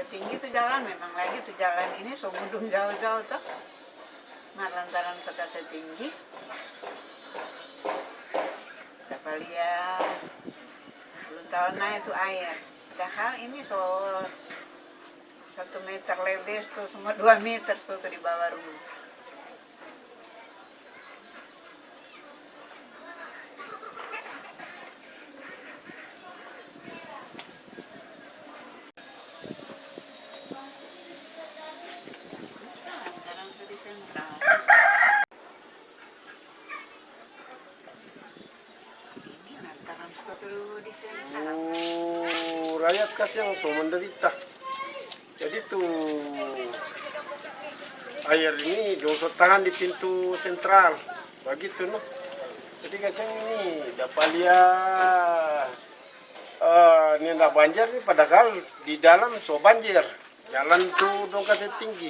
tinggi tuh jalan, memang lagi tuh jalan ini so mudung jauh-jauh tuh. Lantaran so kasih tinggi. Dapat lihat belum tahu naik itu air. Padahal ini so 1 meter lebih tuh, semua 2 meter tuh di bawah rumah. Rakyat kasihan so menderita. Jadi tuh air ini dongsot tahan di pintu sentral, begitu noh. Jadi kasihan ini dapat lihat ini ndak banjir nih, padahal di dalam so banjir. Jalan tuh dong kasih tinggi,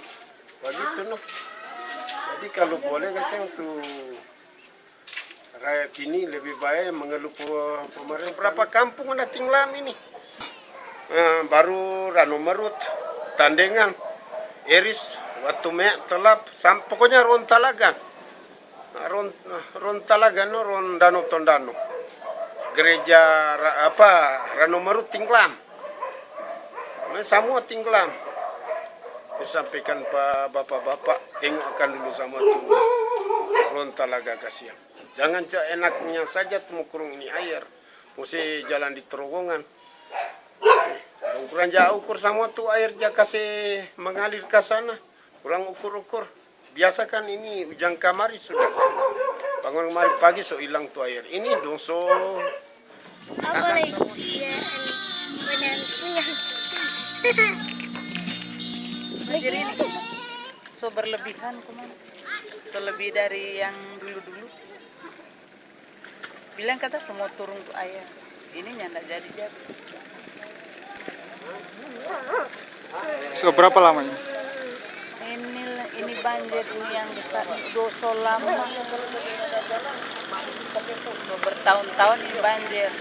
begitu noh. Jadi kalau boleh kasihan tuh rakyat ini lebih baik mengeluh pemerintah. Berapa kampung ada tinglam ini? Baru Ranu Merut, Tandengan, Eris, Watu Meak, Telap, pokoknya Rontalagan. Rontalagan, Rondano Tondano. Gereja Ranu Merut tinglam. Semua tinglam. Disampaikan Pak Bapak-bapak, tengokkan dulu sama tuh Rontalaga kasihan. Jangan enaknya saja kurung ini air. Mesti jalan di terowongan. Kurang jauh ukur sama tuh air dia kasih mengalir ke sana. Kurang ukur-ukur. Biasa kan ini hujan kamari sudah. Bangun kemari pagi so hilang tuh air. Ini dong so. Apa lagi? Banjir ini so berlebihan kemana? So lebih dari yang dulu-dulu. Bilang kata semua turun ke air. Ini nggak jadi-jadi. So berapa lamanya? Ini banjir ini yang besar so lama. So, bertahun-tahun ini banjir.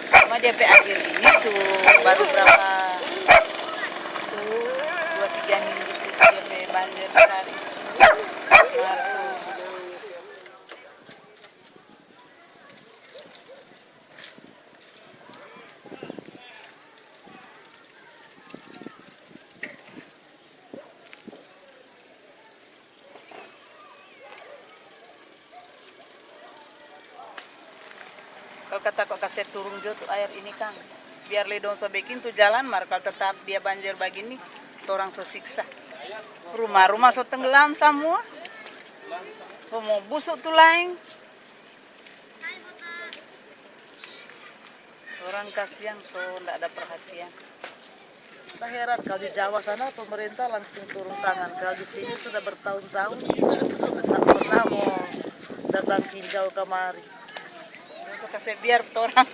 Cuma dia akhir ini tuh baru berapa 2-3 minggu sedikit lebih banjir besar. Kalau kata kok kasih turun jo tuh air ini kan, biar ledong so bikin tuh jalan, mar kalau tetap dia banjir begini, tuh orang so siksa. Rumah-rumah so tenggelam semua, so mau busuk tuh lain. Orang kasihan so ndak ada perhatian. Kita heran kalau di Jawa sana pemerintah langsung turun tangan. Kalau di sini sudah bertahun-tahun tak pernah mau datang tinjau kemari. So kasih biar tuh orang.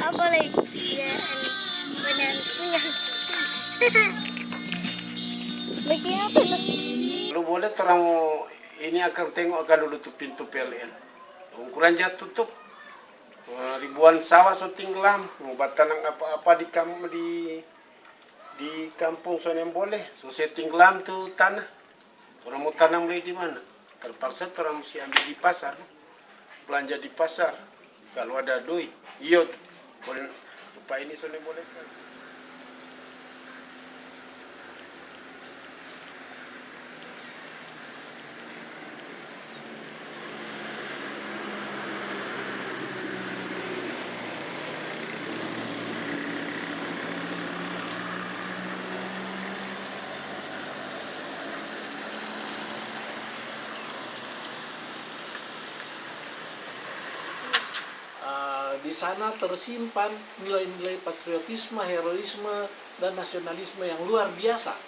Apa lagi? Lagi apa tuh? Lu boleh terang ini akan tengok akan dulu tuh pintu PLN. Ukuran jatuh tutup. Ribuan sawah so tenggelam. Mau tanam apa-apa di kampung so yang boleh. So saya tenggelam tuh tanah. Orang mau tanam lagi di mana? Terpaksa orang mesti ambil di pasar. Belanja di pasar. Kalau ada duit. Iya. Boleh lupa ini so boleh kan. Di sana tersimpan nilai-nilai patriotisme, heroisme, dan nasionalisme yang luar biasa.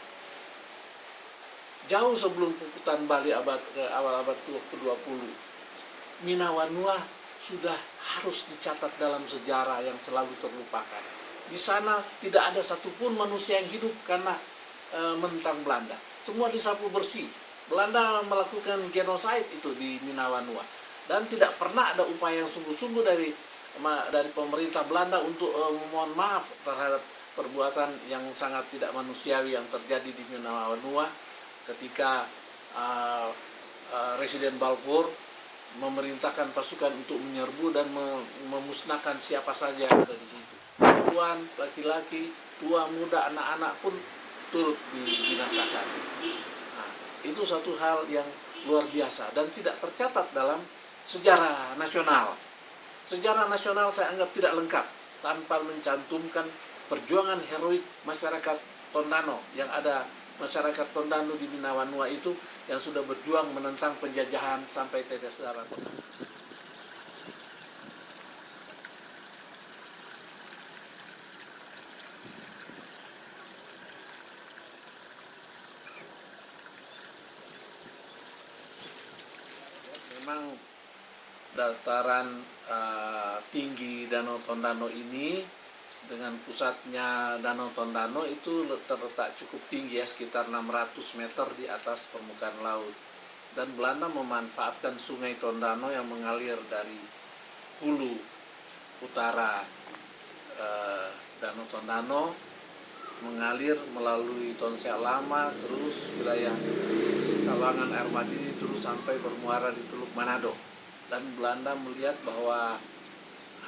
Jauh sebelum puputan Bali awal abad ke-20, Minawanua sudah harus dicatat dalam sejarah yang selalu terlupakan. Di sana tidak ada satupun manusia yang hidup karena mentang Belanda. Semua disapu bersih. Belanda melakukan genosida itu di Minawanua. Dan tidak pernah ada upaya yang sungguh-sungguh dari dari pemerintah Belanda untuk mohon maaf terhadap perbuatan yang sangat tidak manusiawi yang terjadi di Minawanua ketika Residen Balfour memerintahkan pasukan untuk menyerbu dan memusnahkan siapa saja yang ada di situ. Perempuan, laki-laki, tua, muda, anak-anak pun turut dibinasakan. Nah, itu satu hal yang luar biasa dan tidak tercatat dalam sejarah nasional. Sejarah nasional saya anggap tidak lengkap tanpa mencantumkan perjuangan heroik masyarakat Tondano yang ada. Masyarakat Tondano di Minawanua itu yang sudah berjuang menentang penjajahan sampai tetes darah. Memang dataran tinggi Danau Tondano ini dengan pusatnya Danau Tondano itu terletak cukup tinggi ya, sekitar 600 meter di atas permukaan laut. Dan Belanda memanfaatkan sungai Tondano yang mengalir dari hulu utara Danau Tondano, mengalir melalui Tonsea Lama, terus wilayah Sawangan Air Madini, terus sampai bermuara di Teluk Manado. Dan Belanda melihat bahwa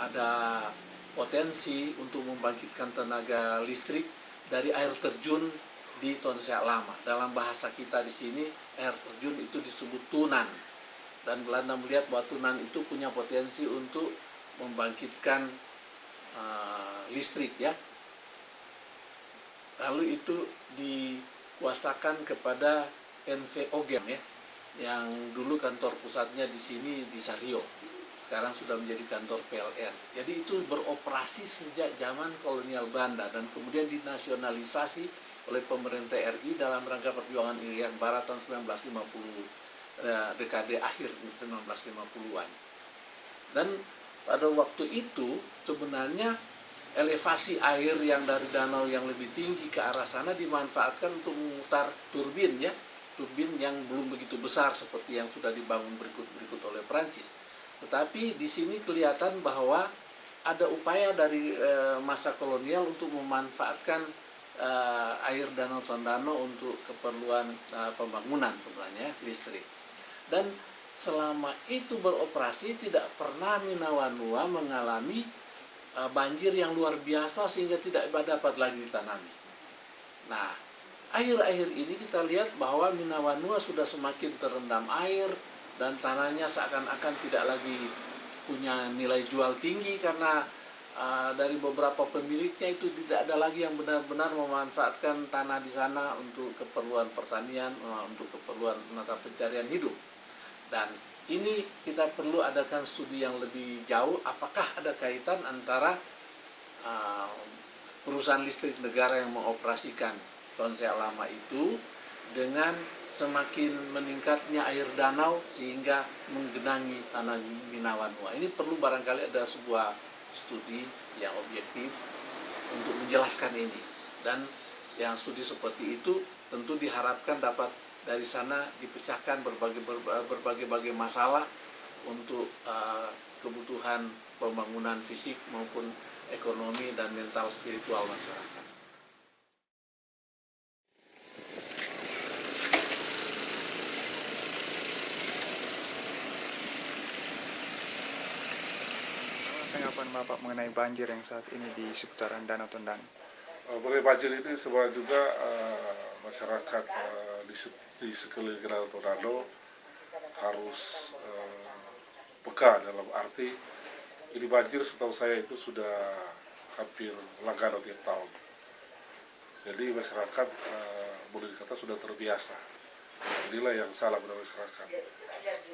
ada potensi untuk membangkitkan tenaga listrik dari air terjun di Tonsea Lama. Dalam bahasa kita di sini, air terjun itu disebut tunan. Dan Belanda melihat bahwa tunan itu punya potensi untuk membangkitkan listrik ya. Lalu itu dikuasakan kepada NV Ogem ya, yang dulu kantor pusatnya di sini di Sario. Sekarang sudah menjadi kantor PLN. Jadi itu beroperasi sejak zaman kolonial Belanda dan kemudian dinasionalisasi oleh pemerintah RI dalam rangka perjuangan Irian Barat tahun 1950, dekade akhir 1950-an. Dan pada waktu itu sebenarnya elevasi air yang dari danau yang lebih tinggi ke arah sana dimanfaatkan untuk memutar turbin ya, turbin yang belum begitu besar seperti yang sudah dibangun berikut oleh Prancis. Tetapi di sini kelihatan bahwa ada upaya dari masa kolonial untuk memanfaatkan air Danau Tondano untuk keperluan pembangunan sebenarnya listrik. Dan selama itu beroperasi tidak pernah Minawanua mengalami banjir yang luar biasa sehingga tidak dapat lagi ditanami. Nah, akhir-akhir ini kita lihat bahwa Minawanua sudah semakin terendam air dan tanahnya seakan-akan tidak lagi punya nilai jual tinggi karena dari beberapa pemiliknya itu tidak ada lagi yang benar-benar memanfaatkan tanah di sana untuk keperluan pertanian, untuk keperluan mata pencarian hidup. Dan ini kita perlu adakan studi yang lebih jauh, apakah ada kaitan antara perusahaan listrik negara yang mengoperasikan Tonsea Lama itu dengan semakin meningkatnya air danau sehingga menggenangi tanah Minawanua. Ini perlu barangkali ada sebuah studi yang objektif untuk menjelaskan ini. Dan yang studi seperti itu tentu diharapkan dapat dari sana dipecahkan berbagai masalah untuk kebutuhan pembangunan fisik maupun ekonomi dan mental spiritual masyarakat. Tanggapan Bapak mengenai banjir yang saat ini di seputaran Danau Tondano? Mengenai banjir ini sebenarnya juga masyarakat di sekeliling Danau Tondano harus peka dalam arti ini banjir setahu saya itu sudah hampir langganan tiap tahun. Jadi masyarakat boleh dikata sudah terbiasa. Inilah yang salah pada masyarakat.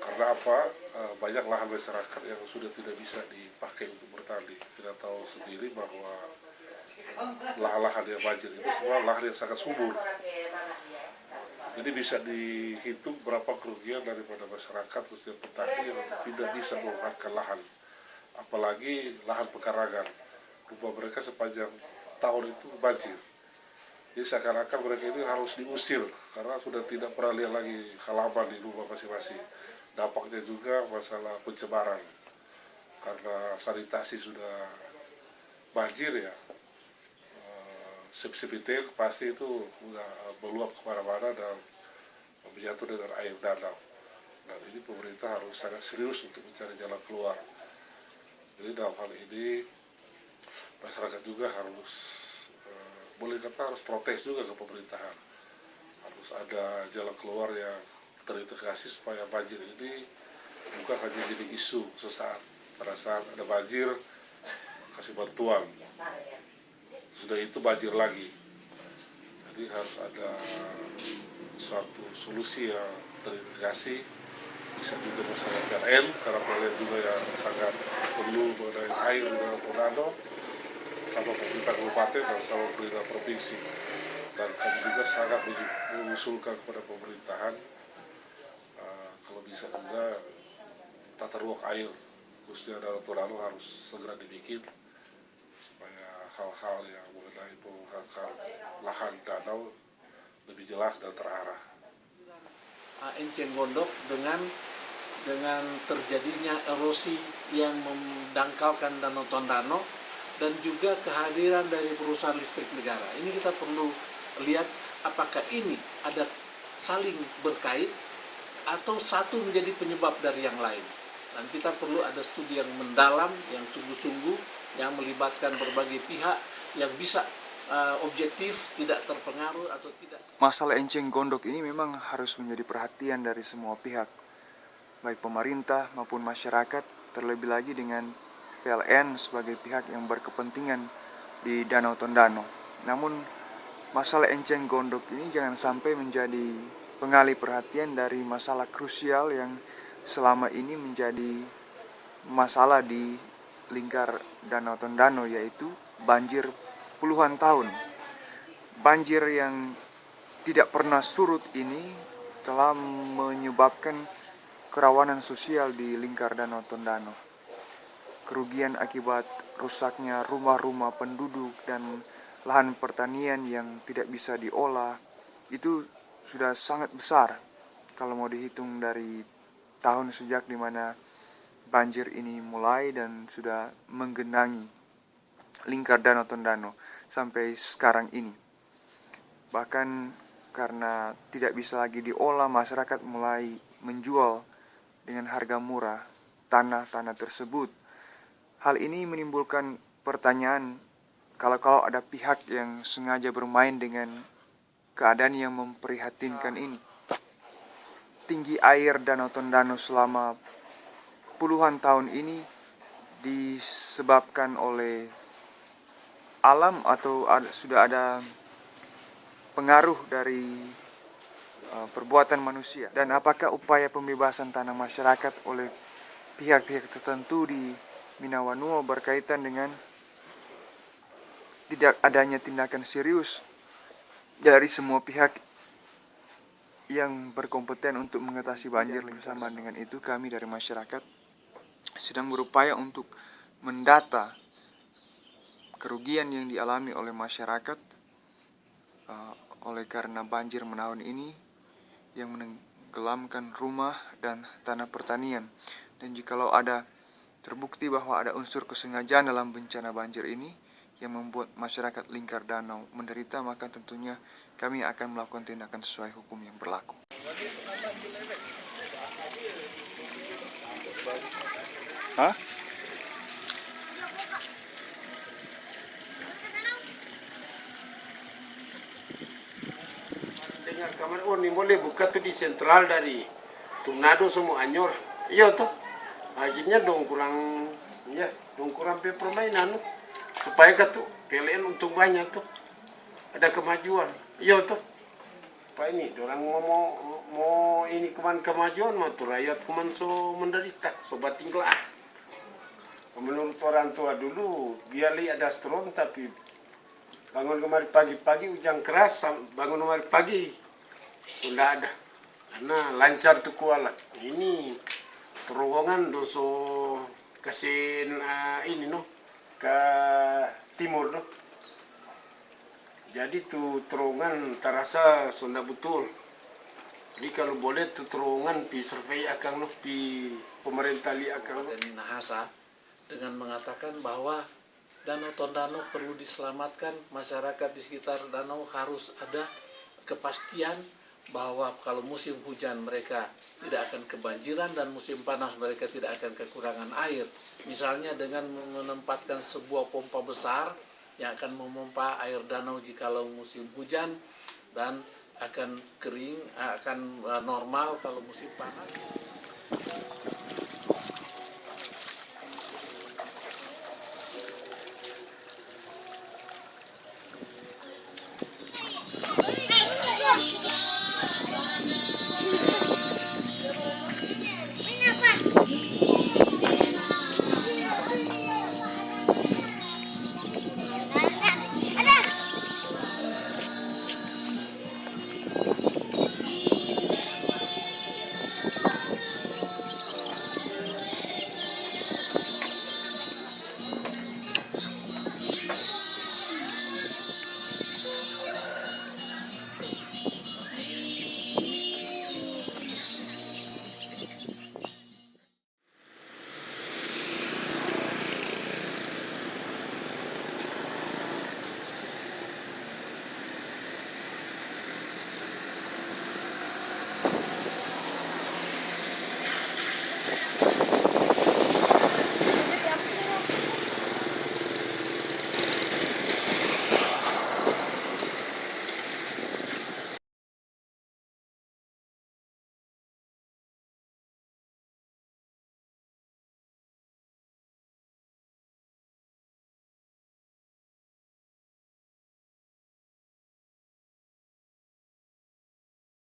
Karena apa? Banyak lahan masyarakat yang sudah tidak bisa dipakai untuk bertani. Kita tahu sendiri bahwa lahan-lahan yang banjir itu semua lahan yang sangat subur. Jadi bisa dihitung berapa kerugian daripada masyarakat khususnya petani yang tidak bisa memanfaatkan lahan. Apalagi lahan pekarangan. Rumah mereka sepanjang tahun itu banjir. Jadi seakan-akan mereka ini harus diusir karena sudah tidak pernah lihat lagi halaman di rumah masing-masing. Dampaknya juga masalah pencemaran. karena sanitasi sudah banjir ya, sip-sip itu pasti itu udah meluap kemana-mana dan menjatuh dengan air danau. Dan ini pemerintah harus sangat serius untuk mencari jalan keluar. Jadi dalam hal ini masyarakat juga harus boleh kata harus protes juga ke pemerintahan. Harus ada jalan keluar yang terintegrasi supaya banjir ini bukan hanya jadi isu sesaat. Pada saat ada banjir, kasih bantuan. Sudah itu banjir lagi. Jadi harus ada suatu solusi yang terintegrasi. Bisa juga masalah PLN, karena PLN juga yang sangat perlu mengenai air di dalam Tornado, sama pemerintah kabupaten dan sama pemerintah provinsi. Dan kami juga sangat mengusulkan kepada pemerintahan kalau bisa juga tata ruang air khususnya dalam Tornado harus segera dibikin supaya hal-hal yang mengenai pengelolaan lahan danau lebih jelas dan terarah. Enceng Gondok dengan terjadinya erosi yang mendangkalkan Danau Tondano dan juga kehadiran dari perusahaan listrik negara. Ini kita perlu lihat apakah ini ada saling berkait atau satu menjadi penyebab dari yang lain. Dan kita perlu ada studi yang mendalam, yang sungguh-sungguh, yang melibatkan berbagai pihak, yang bisa objektif, tidak terpengaruh atau tidak. Masalah enceng gondok ini memang harus menjadi perhatian dari semua pihak, baik pemerintah maupun masyarakat, terlebih lagi dengan PLN sebagai pihak yang berkepentingan di Danau Tondano. Namun masalah enceng gondok ini jangan sampai menjadi pengalih perhatian dari masalah krusial yang selama ini menjadi masalah di lingkar Danau Tondano, yaitu banjir puluhan tahun. Banjir yang tidak pernah surut ini telah menyebabkan kerawanan sosial di lingkar Danau Tondano. Kerugian akibat rusaknya rumah-rumah penduduk dan lahan pertanian yang tidak bisa diolah itu sudah sangat besar kalau mau dihitung dari tahun sejak dimana banjir ini mulai dan sudah menggenangi lingkar Danau Tondano sampai sekarang ini. Bahkan karena tidak bisa lagi diolah, masyarakat mulai menjual dengan harga murah tanah-tanah tersebut. Hal ini menimbulkan pertanyaan, kalau ada pihak yang sengaja bermain dengan keadaan yang memprihatinkan ini. Tinggi air Danau Tondano selama puluhan tahun ini disebabkan oleh alam atau sudah ada pengaruh dari perbuatan manusia, dan apakah upaya pembebasan tanah masyarakat oleh pihak-pihak tertentu di Minawanua berkaitan dengan tidak adanya tindakan serius dari semua pihak yang berkompeten untuk mengatasi banjir. Bersama dengan itu kami dari masyarakat sedang berupaya untuk mendata kerugian yang dialami oleh masyarakat oleh karena banjir menahun ini yang menenggelamkan rumah dan tanah pertanian. Dan jikalau ada terbukti bahwa ada unsur kesengajaan dalam bencana banjir ini yang membuat masyarakat lingkar danau menderita, maka tentunya kami akan melakukan tindakan sesuai hukum yang berlaku. Hah? Dengar kamar, oh ini boleh buka tuh di sentral dari Tornado semua Anyor. Iya tuh. Akhirnya dong kurang permainan supaya tuh PLN untung banyak tuh. Ada kemajuan. Iya tuh. Pak ini orang mau ini kemajuan mah tuh rakyat so menderita, so batinglah. Menurut orang tua dulu, biarli ada strong tapi bangun kemarin pagi-pagi hujan keras, bangun kemarin pagi sudah ada. Karena lancar tuh kuala. Ini terowongan doso kasih ini ke timur Jadi tuh terowongan terasa sudah betul. Jadi kalau boleh tuh terowongan pi survei akan pi pemerintah li akan Nahasa dengan mengatakan bahwa Danau Tondano perlu diselamatkan, masyarakat di sekitar danau harus ada kepastian bahwa kalau musim hujan mereka tidak akan kebanjiran dan musim panas mereka tidak akan kekurangan air. Misalnya dengan menempatkan sebuah pompa besar yang akan memompa air danau jikalau musim hujan dan akan kering, akan normal kalau musim panas.